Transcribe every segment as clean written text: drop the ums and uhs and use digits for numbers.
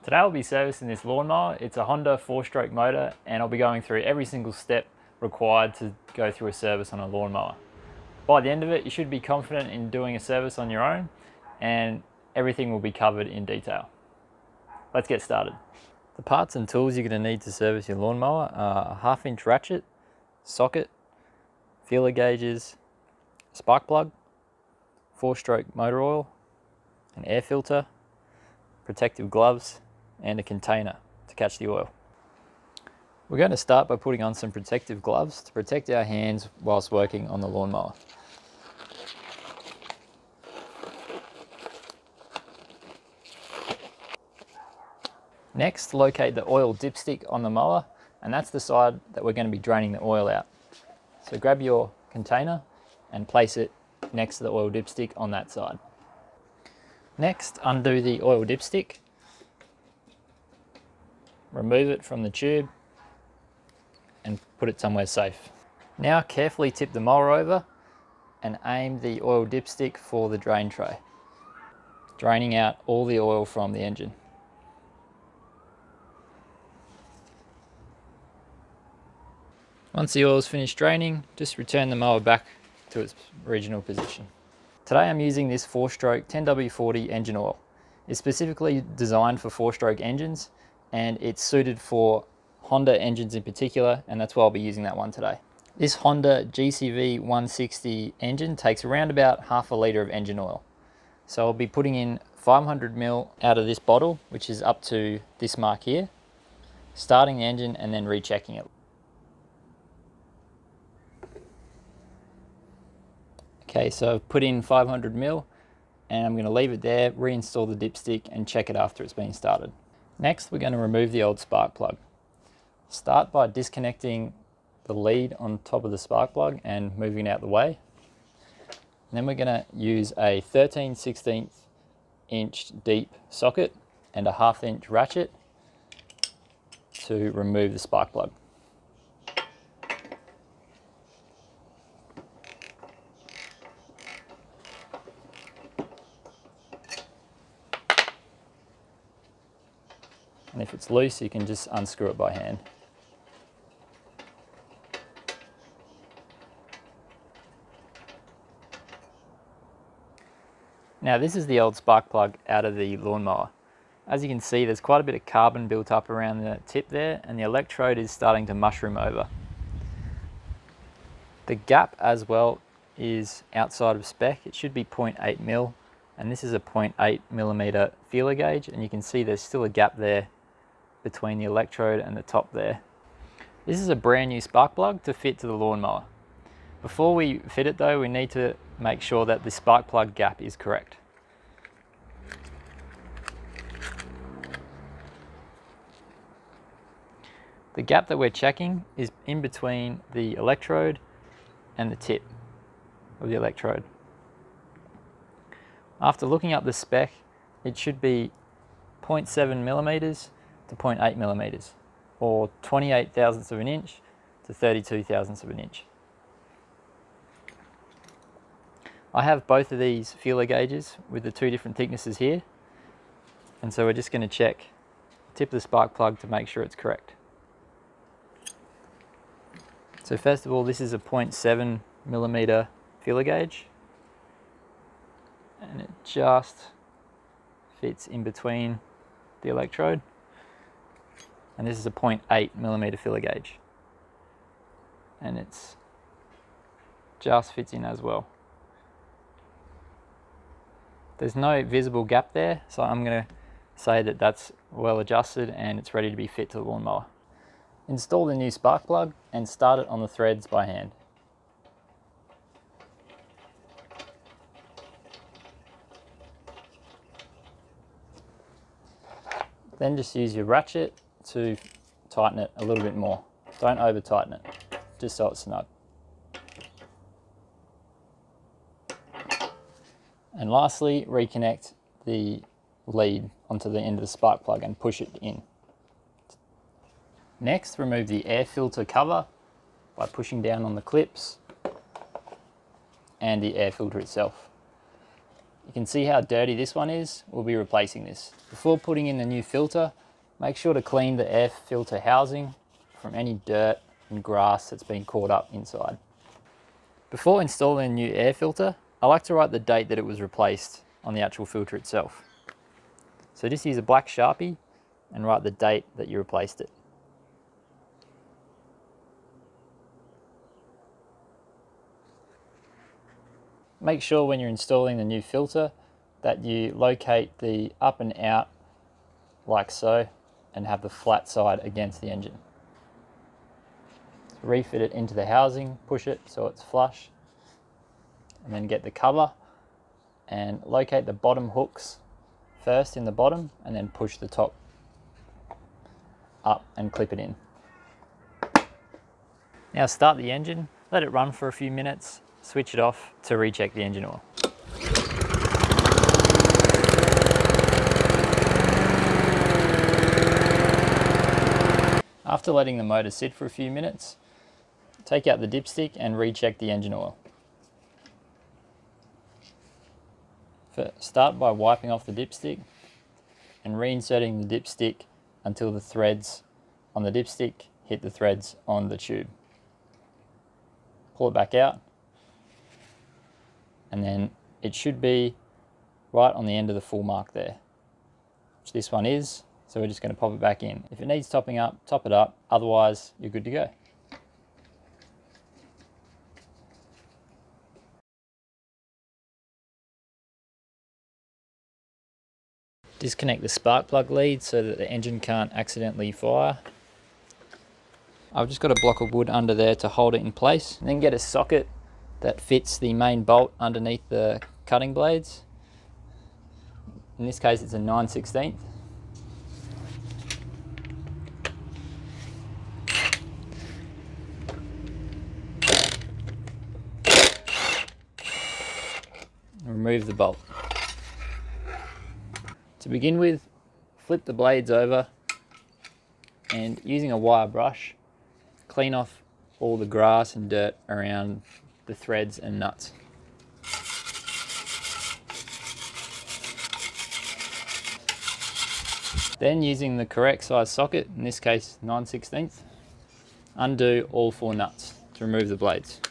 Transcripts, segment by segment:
Today I'll be servicing this lawnmower. It's a Honda 4-stroke motor and I'll be going through every single step required to go through a service on a lawnmower. By the end of it, you should be confident in doing a service on your own and everything will be covered in detail. Let's get started. The parts and tools you're going to need to service your lawnmower are a 1/2-inch ratchet, socket, feeler gauges, spark plug, 4-stroke motor oil, an air filter, protective gloves, and a container to catch the oil. We're going to start by putting on some protective gloves to protect our hands whilst working on the lawnmower. Next, locate the oil dipstick on the mower, and that's the side that we're going to be draining the oil out. So grab your container and place it next to the oil dipstick on that side. Next, undo the oil dipstick, remove it from the tube and put it somewhere safe. Now carefully tip the mower over and aim the oil dipstick for the drain tray, draining out all the oil from the engine. Once the oil is finished draining, just return the mower back to its original position. Today I'm using this 4-stroke 10W40 engine oil. It's specifically designed for 4-stroke engines and it's suited for Honda engines in particular, and that's why I'll be using that one today. This Honda GCV 160 engine takes around about 1/2 litre of engine oil. So I'll be putting in 500 ml out of this bottle, which is up to this mark here, starting the engine and then rechecking it. Okay, so I've put in 500 ml and I'm going to leave it there, reinstall the dipstick and check it after it's been started. Next, we're going to remove the old spark plug. Start by disconnecting the lead on top of the spark plug and moving it out the way. And then we're going to use a 13/16 inch deep socket and a 1/2 inch ratchet to remove the spark plug. And if it's loose, you can just unscrew it by hand. Now this is the old spark plug out of the lawnmower. As you can see, there's quite a bit of carbon built up around the tip there, and the electrode is starting to mushroom over. The gap as well is outside of spec. It should be 0.8 mil, and this is a 0.8 millimeter feeler gauge, and you can see there's still a gap there between the electrode and the top there. This is a brand new spark plug to fit to the lawnmower. Before we fit it though, we need to make sure that the spark plug gap is correct. The gap that we're checking is in between the electrode and the tip of the electrode. After looking up the spec, it should be 0.7 millimeters to 0.8 millimeters, or 28 thousandths of an inch to 32 thousandths of an inch. I have both of these feeler gauges with the 2 different thicknesses here, and so we're just going to check the tip of the spark plug to make sure it's correct. So first of all, this is a 0.7 millimeter feeler gauge, and it just fits in between the electrode. And this is a 0.8 millimeter feeler gauge, and it's just fits in as well. There's no visible gap there, so I'm going to say that that's well adjusted and it's ready to be fit to the lawnmower. Install the new spark plug and start it on the threads by hand. Then just use your ratchet to tighten it a little bit more. Don't over tighten it, just so it's snug. And lastly, reconnect the lead onto the end of the spark plug and push it in. Next, remove the air filter cover by pushing down on the clips and the air filter itself. You can see how dirty this one is. We'll be replacing this. Before putting in the new filter, make sure to clean the air filter housing from any dirt and grass that's been caught up inside. Before installing a new air filter, I like to write the date that it was replaced on the actual filter itself. So just use a black Sharpie and write the date that you replaced it. Make sure when you're installing the new filter that you locate the up and out like so and have the flat side against the engine. Refit it into the housing, push it so it's flush, and then get the cover and locate the bottom hooks first in the bottom and then push the top up and clip it in. Now start the engine, let it run for a few minutes, switch it off to recheck the engine oil. After letting the motor sit for a few minutes, take out the dipstick and recheck the engine oil. Start by wiping off the dipstick and reinserting the dipstick until the threads on the dipstick hit the threads on the tube. Pull it back out, and then it should be right on the end of the full mark there, which this one is, so we're just going to pop it back in. If it needs topping up, top it up, otherwise you're good to go. Disconnect the spark plug lead so that the engine can't accidentally fire. I've just got a block of wood under there to hold it in place. And then get a socket that fits the main bolt underneath the cutting blades. In this case it's a 9/16. Remove the bolt. To begin with, flip the blades over and using a wire brush, clean off all the grass and dirt around the threads and nuts. Then using the correct size socket, in this case 9/16, undo all 4 nuts to remove the blades.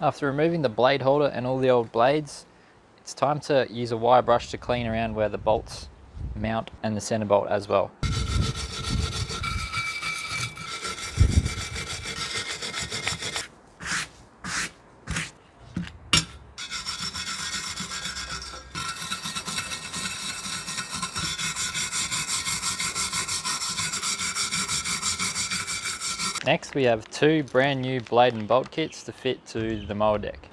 After removing the blade holder and all the old blades, it's time to use a wire brush to clean around where the bolts mount and the center bolt as well. Next we have 2 brand new blade and bolt kits to fit to the mower deck.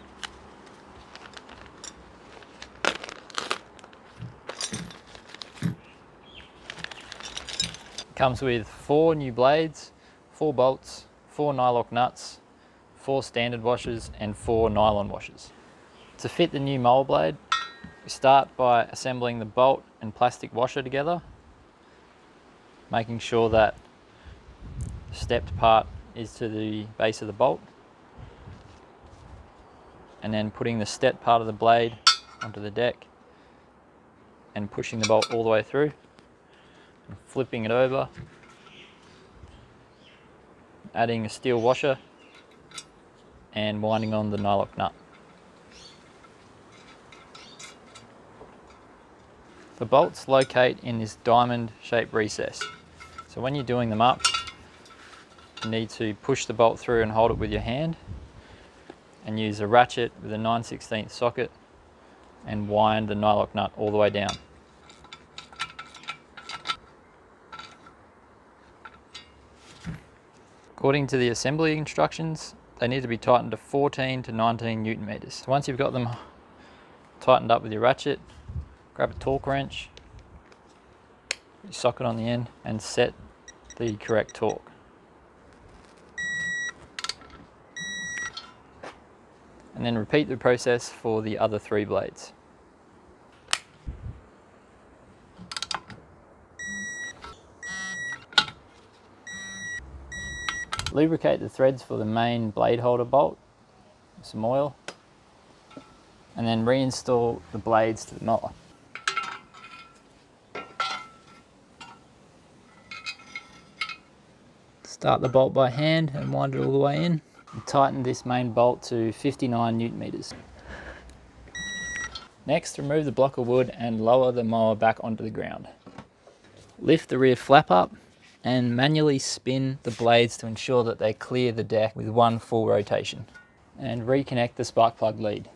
It comes with 4 new blades, 4 bolts, 4 nylock nuts, 4 standard washers and 4 nylon washers. To fit the new mower blade, we start by assembling the bolt and plastic washer together, making sure that the stepped part is to the base of the bolt, and then putting the stepped part of the blade onto the deck and pushing the bolt all the way through and flipping it over, adding a steel washer and winding on the nylock nut. The bolts locate in this diamond shaped recess, so when you're doing them up, you need to push the bolt through and hold it with your hand and use a ratchet with a 9/16 socket and wind the nylock nut all the way down. According to the assembly instructions, they need to be tightened to 14 to 19 Newton meters. So once you've got them tightened up with your ratchet, grab a torque wrench, put your socket on the end and set the correct torque. And then repeat the process for the other 3 blades. Lubricate the threads for the main blade holder bolt with some oil, and then reinstall the blades to the mower. Start the bolt by hand and wind it all the way in. And tighten this main bolt to 59 Newton meters. Next, remove the block of wood and lower the mower back onto the ground. Lift the rear flap up and manually spin the blades to ensure that they clear the deck with one full rotation. And reconnect the spark plug lead.